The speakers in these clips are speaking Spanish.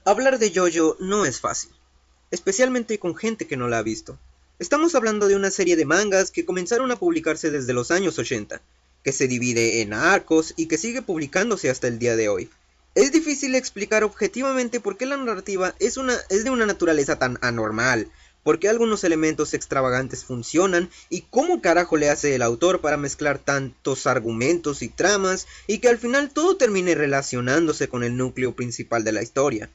Hablar de JoJo no es fácil, especialmente con gente que no la ha visto. Estamos hablando de una serie de mangas que comenzaron a publicarse desde los años 80, que se divide en arcos y que sigue publicándose hasta el día de hoy. Es difícil explicar objetivamente por qué la narrativa es de una naturaleza tan anormal, por qué algunos elementos extravagantes funcionan y cómo carajo le hace el autor para mezclar tantos argumentos y tramas y que al final todo termine relacionándose con el núcleo principal de la historia.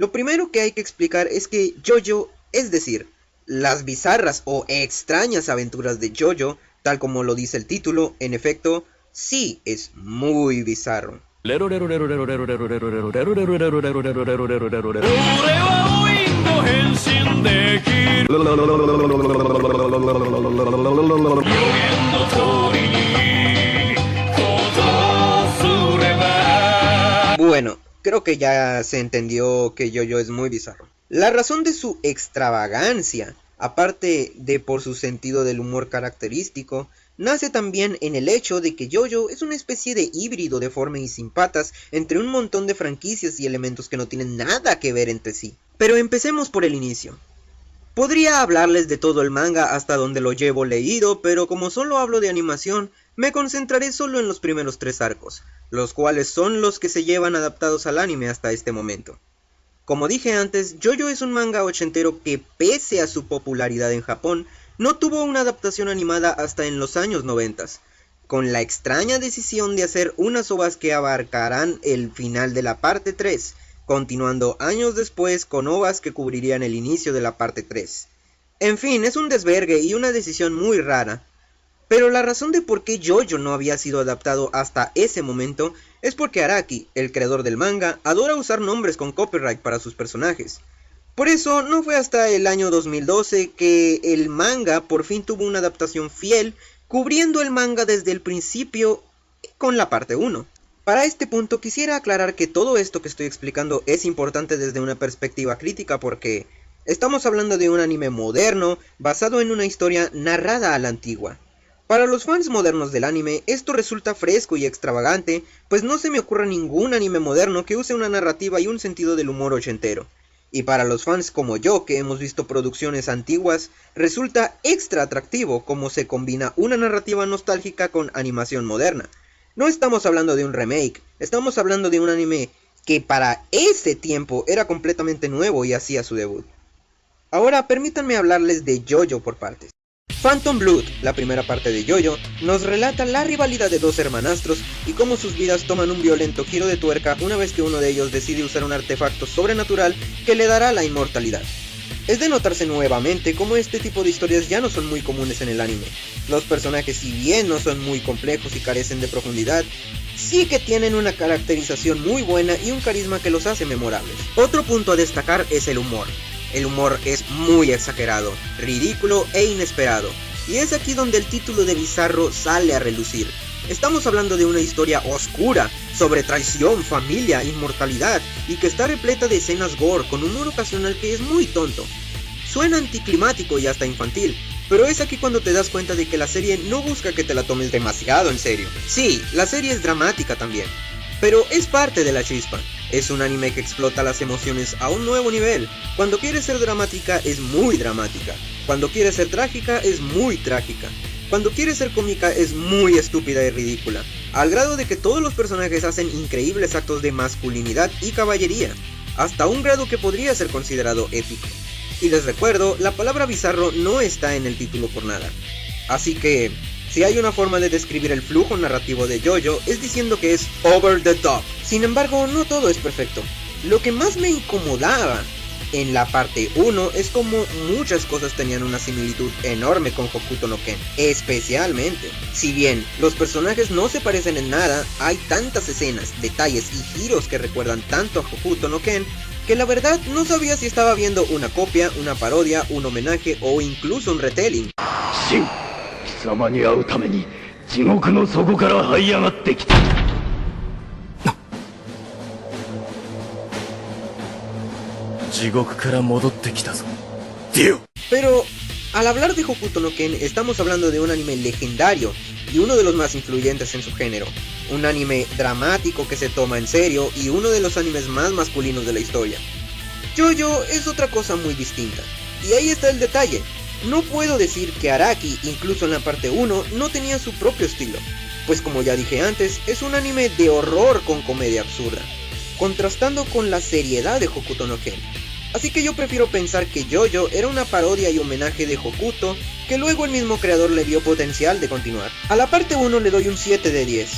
Lo primero que hay que explicar es que JoJo, es decir, las bizarras o extrañas aventuras de JoJo, tal como lo dice el título, en efecto, sí es muy bizarro. Bueno, creo que ya se entendió que JoJo es muy bizarro. La razón de su extravagancia, aparte de por su sentido del humor característico, nace también en el hecho de que JoJo es una especie de híbrido deforme y sin patas entre un montón de franquicias y elementos que no tienen nada que ver entre sí. Pero empecemos por el inicio. Podría hablarles de todo el manga hasta donde lo llevo leído, pero como solo hablo de animación, me concentraré solo en los primeros 3 arcos, los cuales son los que se llevan adaptados al anime hasta este momento. Como dije antes, JoJo es un manga ochentero que, pese a su popularidad en Japón, no tuvo una adaptación animada hasta en los años 90, con la extraña decisión de hacer unas ovas que abarcarán el final de la parte 3, continuando años después con ovas que cubrirían el inicio de la parte 3. En fin, es un desvergue y una decisión muy rara. Pero la razón de por qué JoJo no había sido adaptado hasta ese momento es porque Araki, el creador del manga, adora usar nombres con copyright para sus personajes. Por eso no fue hasta el año 2012 que el manga por fin tuvo una adaptación fiel, cubriendo el manga desde el principio con la parte 1. Para este punto quisiera aclarar que todo esto que estoy explicando es importante desde una perspectiva crítica porque estamos hablando de un anime moderno basado en una historia narrada a la antigua. Para los fans modernos del anime, esto resulta fresco y extravagante, pues no se me ocurre ningún anime moderno que use una narrativa y un sentido del humor ochentero. Y para los fans como yo, que hemos visto producciones antiguas, resulta extra atractivo cómo se combina una narrativa nostálgica con animación moderna. No estamos hablando de un remake, estamos hablando de un anime que para ese tiempo era completamente nuevo y hacía su debut. Ahora permítanme hablarles de JoJo por partes. Phantom Blood, la primera parte de JoJo, nos relata la rivalidad de dos hermanastros y cómo sus vidas toman un violento giro de tuerca una vez que uno de ellos decide usar un artefacto sobrenatural que le dará la inmortalidad. Es de notarse nuevamente cómo este tipo de historias ya no son muy comunes en el anime. Los personajes, si bien no son muy complejos y carecen de profundidad, sí que tienen una caracterización muy buena y un carisma que los hace memorables. Otro punto a destacar es el humor. El humor es muy exagerado, ridículo e inesperado, y es aquí donde el título de bizarro sale a relucir. Estamos hablando de una historia oscura, sobre traición, familia, inmortalidad, y que está repleta de escenas gore con humor ocasional que es muy tonto. Suena anticlimático y hasta infantil, pero es aquí cuando te das cuenta de que la serie no busca que te la tomes demasiado en serio. Sí, la serie es dramática también, pero es parte de la chispa. Es un anime que explota las emociones a un nuevo nivel. Cuando quiere ser dramática es muy dramática. Cuando quiere ser trágica es muy trágica. Cuando quiere ser cómica es muy estúpida y ridícula, al grado de que todos los personajes hacen increíbles actos de masculinidad y caballería, hasta un grado que podría ser considerado épico. Y les recuerdo, la palabra bizarro no está en el título por nada. Así que, si hay una forma de describir el flujo narrativo de JoJo es diciendo que es over the top. Sin embargo, no todo es perfecto. Lo que más me incomodaba en la parte 1 es como muchas cosas tenían una similitud enorme con Hokuto no Ken. Especialmente, si bien los personajes no se parecen en nada, hay tantas escenas, detalles y giros que recuerdan tanto a Hokuto no Ken que la verdad no sabía si estaba viendo una copia, una parodia, un homenaje o incluso un retelling. Sí. 貴様に会うために地獄の底から這い上がってきた。地獄から戻ってきたぞ。Pero al hablar de Hokuto no Ken estamos hablando de un anime legendario y uno de los más influyentes en su género, un anime dramático que se toma en serio y uno de los animes más masculinos de la historia. JoJo es otra cosa muy distinta, y ahí está el detalle. No puedo decir que Araki, incluso en la parte 1, no tenía su propio estilo, pues como ya dije antes, es un anime de horror con comedia absurda, contrastando con la seriedad de Hokuto no Ken. Así que yo prefiero pensar que JoJo era una parodia y homenaje de Hokuto, que luego el mismo creador le vio potencial de continuar. A la parte 1 le doy un 7 de 10.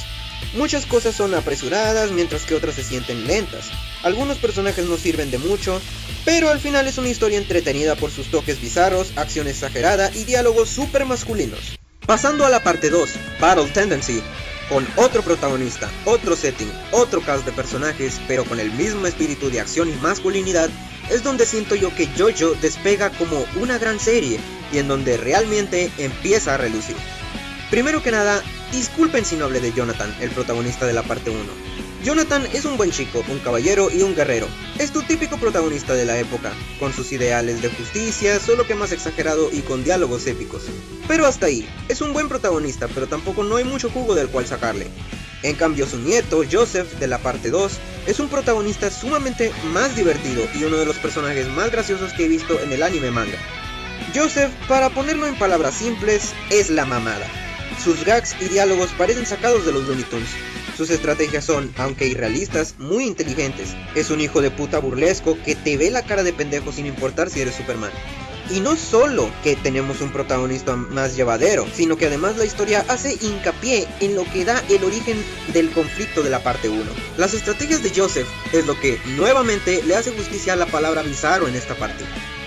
Muchas cosas son apresuradas, mientras que otras se sienten lentas. Algunos personajes no sirven de mucho, pero al final es una historia entretenida por sus toques bizarros, acción exagerada y diálogos super masculinos. Pasando a la parte 2, Battle Tendency, con otro protagonista, otro setting, otro cast de personajes, pero con el mismo espíritu de acción y masculinidad, es donde siento yo que JoJo despega como una gran serie y en donde realmente empieza a relucir. Primero que nada, disculpen si no hablé de Jonathan, el protagonista de la parte 1. Jonathan es un buen chico, un caballero y un guerrero. Es tu típico protagonista de la época, con sus ideales de justicia, solo que más exagerado y con diálogos épicos. Pero hasta ahí, es un buen protagonista, pero tampoco no hay mucho jugo del cual sacarle. En cambio su nieto, Joseph, de la parte 2, es un protagonista sumamente más divertido y uno de los personajes más graciosos que he visto en el anime manga. Joseph, para ponerlo en palabras simples, es la mamada. Sus gags y diálogos parecen sacados de los Looney Tunes. Sus estrategias son, aunque irrealistas, muy inteligentes. Es un hijo de puta burlesco que te ve la cara de pendejo sin importar si eres Superman. Y no solo que tenemos un protagonista más llevadero, sino que además la historia hace hincapié en lo que da el origen del conflicto de la parte 1. Las estrategias de Joseph es lo que, nuevamente, le hace justicia a la palabra bizarro en esta parte.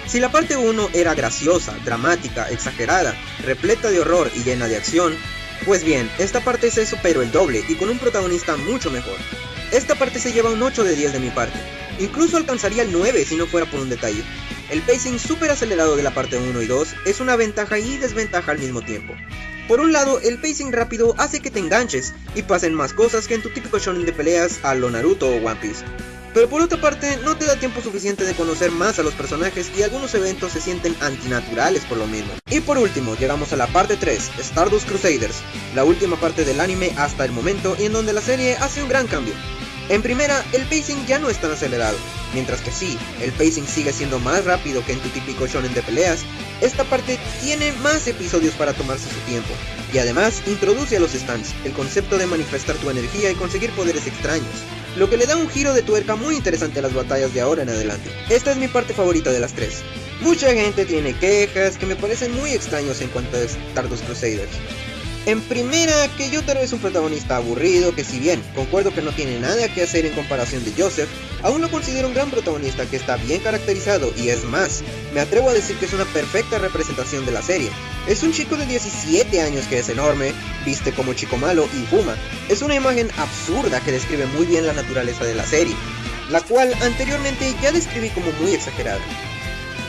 Si la parte 1 era graciosa, dramática, exagerada, repleta de horror y llena de acción, pues bien, esta parte es eso pero el doble y con un protagonista mucho mejor. Esta parte se lleva un 8 de 10 de mi parte, incluso alcanzaría el 9 si no fuera por un detalle. El pacing súper acelerado de la parte 1 y 2 es una ventaja y desventaja al mismo tiempo. Por un lado, el pacing rápido hace que te enganches y pasen más cosas que en tu típico shonen de peleas a lo Naruto o One Piece. Pero por otra parte, no te da tiempo suficiente de conocer más a los personajes y algunos eventos se sienten antinaturales por lo mismo. Y por último, llegamos a la parte 3, Stardust Crusaders, la última parte del anime hasta el momento y en donde la serie hace un gran cambio. En primera, el pacing ya no es tan acelerado, mientras que sí, el pacing sigue siendo más rápido que en tu típico shonen de peleas. Esta parte tiene más episodios para tomarse su tiempo, y además introduce a los stands, el concepto de manifestar tu energía y conseguir poderes extraños, lo que le da un giro de tuerca muy interesante a las batallas de ahora en adelante. Esta es mi parte favorita de las tres. Mucha gente tiene quejas que me parecen muy extraños en cuanto a Stardust Crusaders. En primera, que Yotaro es un protagonista aburrido que si bien concuerdo que no tiene nada que hacer en comparación de Joseph, aún lo considero un gran protagonista que está bien caracterizado y es más, me atrevo a decir que es una perfecta representación de la serie. Es un chico de 17 años que es enorme, viste como chico malo y fuma. Es una imagen absurda que describe muy bien la naturaleza de la serie, la cual anteriormente ya describí como muy exagerada.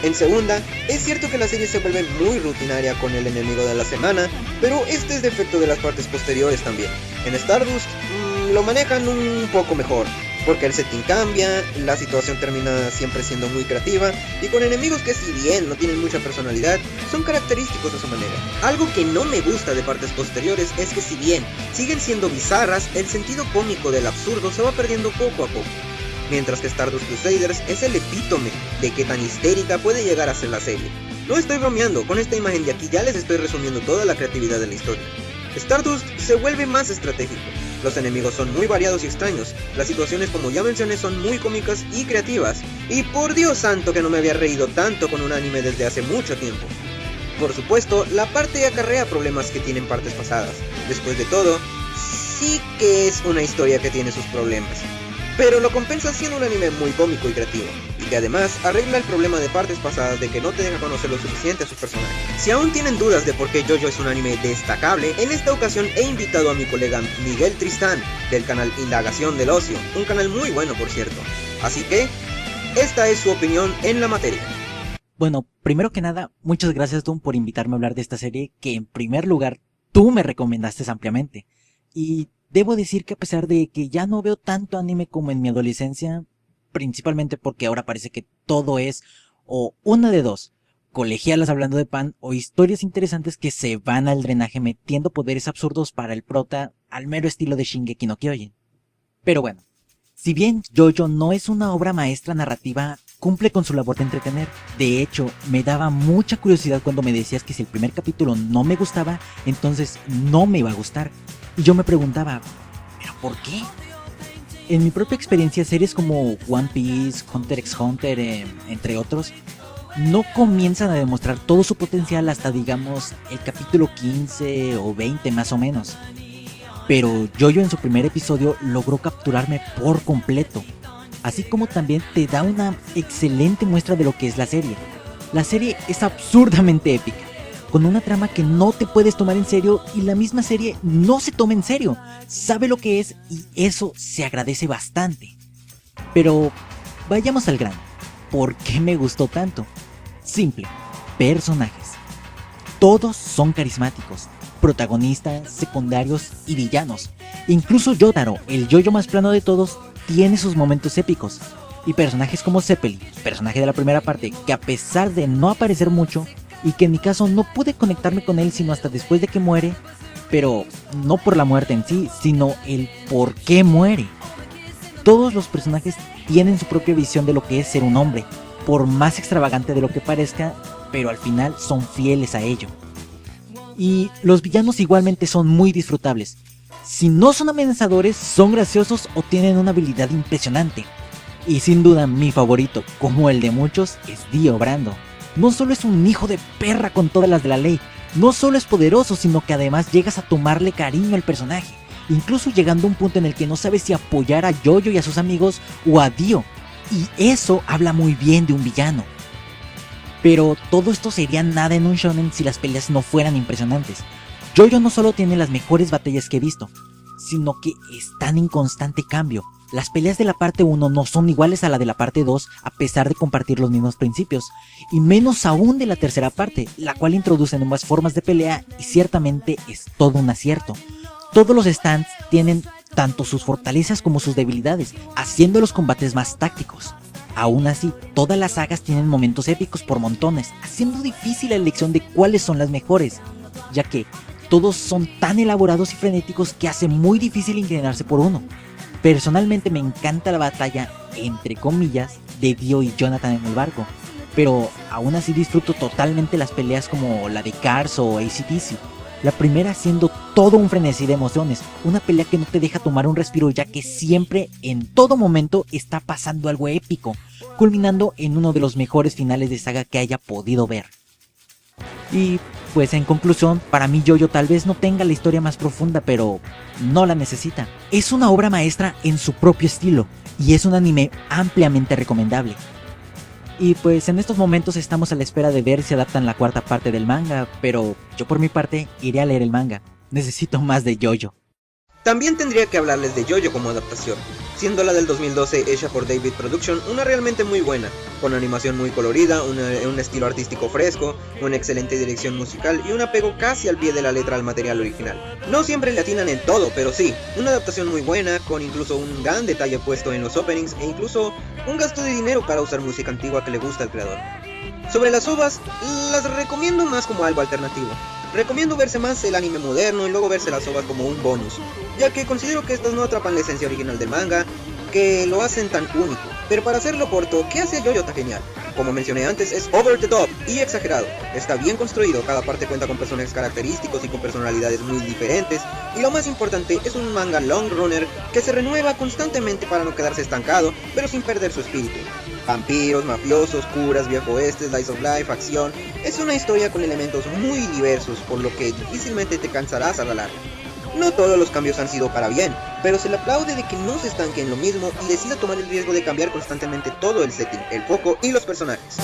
En segunda, es cierto que la serie se vuelve muy rutinaria con el enemigo de la semana, pero este es defecto de las partes posteriores también. En Stardust lo manejan un poco mejor, porque el setting cambia, la situación termina siempre siendo muy creativa, y con enemigos que si bien no tienen mucha personalidad, son característicos a su manera. Algo que no me gusta de partes posteriores es que si bien siguen siendo bizarras, el sentido cómico del absurdo se va perdiendo poco a poco. Mientras que Stardust Crusaders es el epítome de qué tan histérica puede llegar a ser la serie. No estoy bromeando, con esta imagen de aquí ya les estoy resumiendo toda la creatividad de la historia. Stardust se vuelve más estratégico, los enemigos son muy variados y extraños, las situaciones como ya mencioné son muy cómicas y creativas, y por Dios santo que no me había reído tanto con un anime desde hace mucho tiempo. Por supuesto, la parte acarrea problemas que tienen partes pasadas, después de todo, sí que es una historia que tiene sus problemas. Pero lo compensa siendo un anime muy cómico y creativo, y que además arregla el problema de partes pasadas de que no te deja conocer lo suficiente a sus personajes. Si aún tienen dudas de por qué JoJo es un anime destacable, en esta ocasión he invitado a mi colega Miguel Tristán, del canal Indagación del Ocio, un canal muy bueno por cierto. Así que, esta es su opinión en la materia. Bueno, primero que nada, muchas gracias Doom por invitarme a hablar de esta serie que en primer lugar tú me recomendaste ampliamente. Y debo decir que a pesar de que ya no veo tanto anime como en mi adolescencia, principalmente porque ahora parece que todo es o una de dos, colegialas hablando de pan o historias interesantes que se van al drenaje metiendo poderes absurdos para el prota al mero estilo de Shingeki no Kyojin. Pero bueno, si bien JoJo no es una obra maestra narrativa, cumple con su labor de entretener. De hecho, me daba mucha curiosidad cuando me decías que si el primer capítulo no me gustaba, entonces no me iba a gustar. Y yo me preguntaba, ¿pero por qué? En mi propia experiencia, series como One Piece, Hunter x Hunter, entre otros, no comienzan a demostrar todo su potencial hasta, digamos, el capítulo 15 o 20 más o menos. Pero JoJo en su primer episodio logró capturarme por completo, así como también te da una excelente muestra de lo que es la serie. La serie es absurdamente épica, con una trama que no te puedes tomar en serio y la misma serie no se toma en serio, sabe lo que es y eso se agradece bastante. Pero vayamos al grano, ¿por qué me gustó tanto? Simple, personajes. Todos son carismáticos, protagonistas, secundarios y villanos. Incluso Yotaro, el yoyo más plano de todos, tiene sus momentos épicos. Y personajes como Zeppeli, personaje de la primera parte, que a pesar de no aparecer mucho, y que en mi caso no pude conectarme con él sino hasta después de que muere, pero no por la muerte en sí, sino el por qué muere. Todos los personajes tienen su propia visión de lo que es ser un hombre, por más extravagante de lo que parezca, pero al final son fieles a ello. Y los villanos igualmente son muy disfrutables. Si no son amenazadores, son graciosos o tienen una habilidad impresionante. Y sin duda mi favorito, como el de muchos, es Dio Brando. No solo es un hijo de perra con todas las de la ley, no solo es poderoso, sino que además llegas a tomarle cariño al personaje, incluso llegando a un punto en el que no sabes si apoyar a JoJo y a sus amigos o a Dio. Y eso habla muy bien de un villano. Pero todo esto sería nada en un shonen si las peleas no fueran impresionantes. JoJo no solo tiene las mejores batallas que he visto, sino que están en constante cambio. Las peleas de la parte 1 no son iguales a la de la parte 2 a pesar de compartir los mismos principios, y menos aún de la tercera parte, la cual introduce nuevas formas de pelea y ciertamente es todo un acierto. Todos los stands tienen tanto sus fortalezas como sus debilidades, haciendo los combates más tácticos. Aún así, todas las sagas tienen momentos épicos por montones, haciendo difícil la elección de cuáles son las mejores, ya que todos son tan elaborados y frenéticos que hace muy difícil inclinarse por uno. Personalmente me encanta la batalla, entre comillas, de Dio y Jonathan en el barco, pero aún así disfruto totalmente las peleas como la de Cars o AC/DC. La primera siendo todo un frenesí de emociones, una pelea que no te deja tomar un respiro ya que siempre, en todo momento, está pasando algo épico, culminando en uno de los mejores finales de saga que haya podido ver. Y pues en conclusión, para mí JoJo tal vez no tenga la historia más profunda, pero no la necesita. Es una obra maestra en su propio estilo, y es un anime ampliamente recomendable. Y pues en estos momentos estamos a la espera de ver si adaptan la cuarta parte del manga, pero yo por mi parte iré a leer el manga. Necesito más de JoJo. También tendría que hablarles de JoJo como adaptación, siendo la del 2012 hecha por David Production una realmente muy buena, con animación muy colorida, un estilo artístico fresco, una excelente dirección musical y un apego casi al pie de la letra al material original. No siempre le atinan en todo, pero sí, una adaptación muy buena, con incluso un gran detalle puesto en los openings e incluso un gasto de dinero para usar música antigua que le gusta al creador. Sobre las OVAs, las recomiendo más como algo alternativo. Recomiendo verse más el anime moderno y luego verse las OVAs como un bonus, ya que considero que estas no atrapan la esencia original del manga, que lo hacen tan único. Pero para hacerlo corto, ¿qué hace JoJo tan genial? Como mencioné antes, es over the top y exagerado. Está bien construido, cada parte cuenta con personajes característicos y con personalidades muy diferentes, y lo más importante, es un manga long runner que se renueva constantemente para no quedarse estancado, pero sin perder su espíritu. Vampiros, mafiosos, curas, viejo oeste, slice of life, acción. Es una historia con elementos muy diversos, por lo que difícilmente te cansarás a la larga. No todos los cambios han sido para bien, pero se le aplaude de que no se estanque en lo mismo y decida tomar el riesgo de cambiar constantemente todo el setting, el foco y los personajes.